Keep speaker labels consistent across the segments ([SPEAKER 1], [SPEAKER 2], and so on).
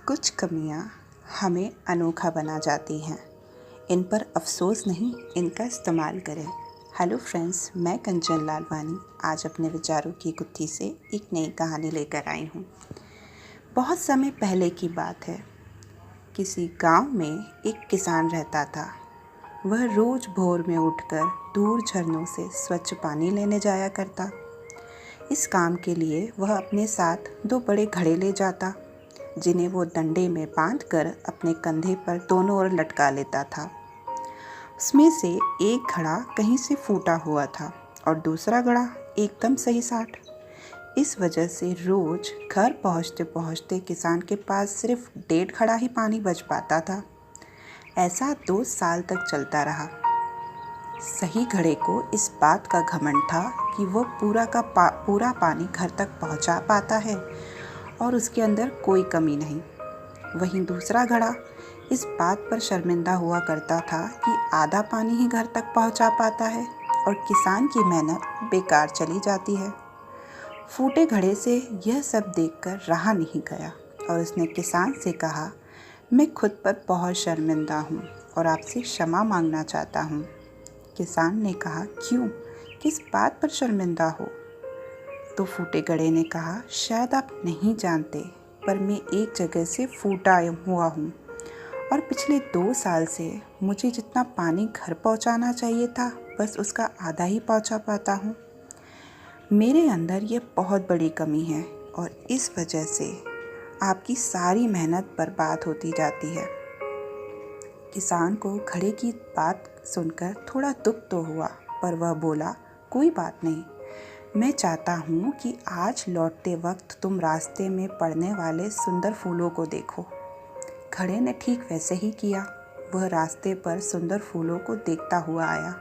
[SPEAKER 1] कुछ कमियां हमें अनोखा बना जाती हैं। इन पर अफसोस नहीं, इनका इस्तेमाल करें। हेलो फ्रेंड्स, मैं कंचन लालवानी आज अपने विचारों की गुत्थी से एक नई कहानी लेकर आई हूँ। बहुत समय पहले की बात है। किसी गांव में एक किसान रहता था। वह रोज़ भोर में उठकर दूर झरनों से स्वच्छ पानी लेने जाया करता। इस काम के लिए वह अपने साथ 2 बड़े घड़े ले जाता, जिन्हें वो डंडे में बांधकर अपने कंधे पर दोनों ओर लटका लेता था। उसमें से एक घड़ा कहीं से फूटा हुआ था और दूसरा घड़ा एकदम सही साट। इस वजह से रोज घर पहुंचते पहुंचते किसान के पास सिर्फ 1.5 घड़ा ही पानी बच पाता था। ऐसा 2 साल तक चलता रहा। सही घड़े को इस बात का घमंड था कि वो पूरा पानी घर तक पहुंचा पाता है और उसके अंदर कोई कमी नहीं। वहीं दूसरा घड़ा इस बात पर शर्मिंदा हुआ करता था कि आधा पानी ही घर तक पहुंचा पाता है और किसान की मेहनत बेकार चली जाती है। फूटे घड़े से यह सब देखकर रहा नहीं गया और उसने किसान से कहा, मैं खुद पर बहुत शर्मिंदा हूँ और आपसे क्षमा मांगना चाहता हूँ। किसान ने कहा, क्यों, किस बात पर शर्मिंदा हो? तो फूटे घड़े ने कहा, शायद आप नहीं जानते, पर मैं एक जगह से फूटा हुआ हूँ और पिछले 2 साल से मुझे जितना पानी घर पहुँचाना चाहिए था बस उसका आधा ही पहुँचा पाता हूँ। मेरे अंदर ये बहुत बड़ी कमी है और इस वजह से आपकी सारी मेहनत बर्बाद होती जाती है। किसान को घड़े की बात सुनकर थोड़ा दुख तो हुआ, पर वह बोला, कोई बात नहीं, मैं चाहता हूँ कि आज लौटते वक्त तुम रास्ते में पड़ने वाले सुंदर फूलों को देखो। घड़े ने ठीक वैसे ही किया। वह रास्ते पर सुंदर फूलों को देखता हुआ आया।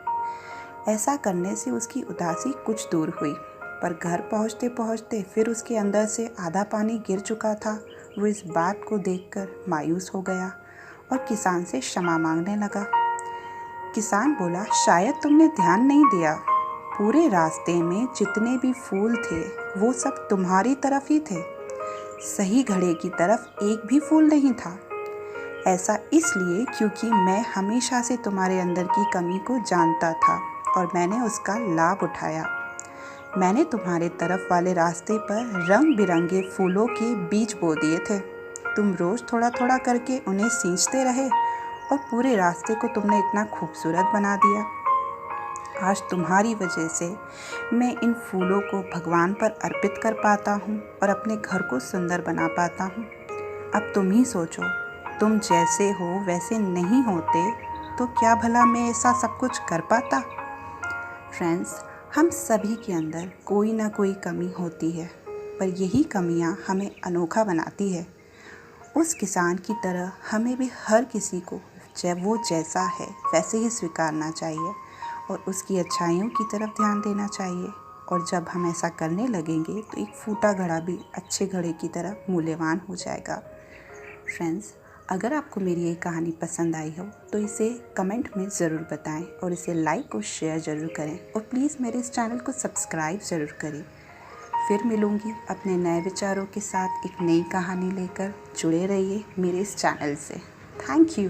[SPEAKER 1] ऐसा करने से उसकी उदासी कुछ दूर हुई, पर घर पहुँचते पहुँचते फिर उसके अंदर से आधा पानी गिर चुका था। वो इस बात को देखकर मायूस हो गया और किसान से क्षमा मांगने लगा। किसान बोला, शायद तुमने ध्यान नहीं दिया, पूरे रास्ते में जितने भी फूल थे वो सब तुम्हारी तरफ ही थे, सही घड़े की तरफ एक भी फूल नहीं था। ऐसा इसलिए क्योंकि मैं हमेशा से तुम्हारे अंदर की कमी को जानता था और मैंने उसका लाभ उठाया। मैंने तुम्हारे तरफ वाले रास्ते पर रंग बिरंगे फूलों के बीज बो दिए थे। तुम रोज़ थोड़ा थोड़ा करके उन्हें सींचते रहे और पूरे रास्ते को तुमने इतना खूबसूरत बना दिया। आज तुम्हारी वजह से मैं इन फूलों को भगवान पर अर्पित कर पाता हूँ और अपने घर को सुंदर बना पाता हूँ। अब तुम ही सोचो, तुम जैसे हो वैसे नहीं होते तो क्या भला मैं ऐसा सब कुछ कर पाता? फ्रेंड्स, हम सभी के अंदर कोई ना कोई कमी होती है, पर यही कमियाँ हमें अनोखा बनाती है। उस किसान की तरह हमें भी हर किसी को जब वो जैसा है वैसे ही स्वीकारना चाहिए और उसकी अच्छाइयों की तरफ ध्यान देना चाहिए। और जब हम ऐसा करने लगेंगे तो एक फूटा घड़ा भी अच्छे घड़े की तरह मूल्यवान हो जाएगा। फ्रेंड्स, अगर आपको मेरी ये कहानी पसंद आई हो तो इसे कमेंट में ज़रूर बताएं और इसे लाइक और शेयर ज़रूर करें और प्लीज़ मेरे इस चैनल को सब्सक्राइब ज़रूर करें। फिर मिलूँगी अपने नए विचारों के साथ एक नई कहानी लेकर। जुड़े रहिए मेरे इस चैनल से। Thank you.